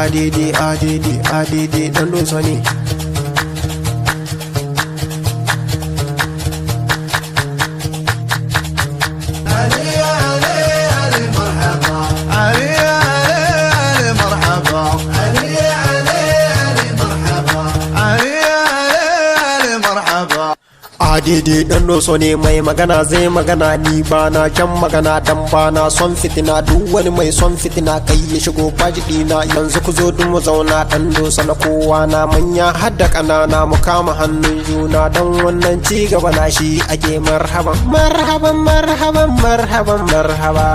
adede dan doso ne. Adede dan doso ne mai magana zai magana ni bana kyan magana dan bana son fitina duk wani mai son fitina kai ya shigo fajidi na yanzu ku zo duk mu zauna dan doso na kowa na manya har da kanana mu kama hannun juna dan wannan ci gaba na shi ake marhaban marhaban marhaban marhaban marhaba.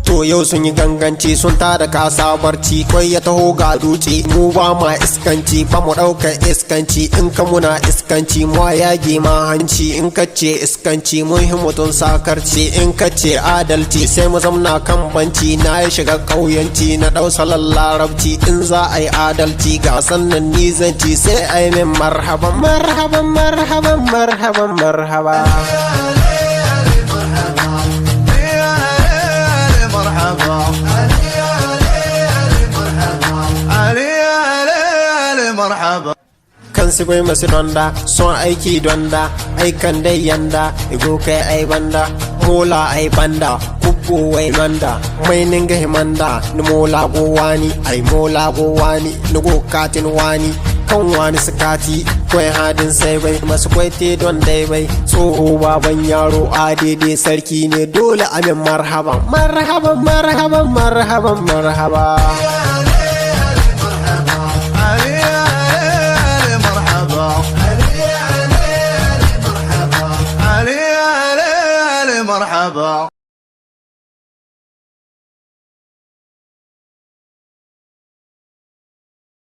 To yau sun yi ganganci sun tada kasa barci kwai ya taho ga dutse mu ba ma iskanci ba mu ɗaukar iskanci in ka muna iskanci mu yage ma hanci in ka ce iskanci mun yi mutum sakarci in ka ce adalci sai mu zamna kan banci na ya shiga ƙauyanci na ɗau salon larabci in za a yi adalci ga sannan ni zanci sai a yi min marhaban marhaban marhaban marhaban marhaba. Kan su bai masu donda son aiki donda aikan dai yanda igo kai ai banda mola ai banda kubbo wai manda mai ninga himanda ni mola go wani ai mola go wani ni go katin wani kan wani sakati kwai hadin sai bai masu kwaite don dai bai tsoho baban yaro adede sarki ne dole amin marhaban marhaban marhaban marhaban marhaba. مرحبا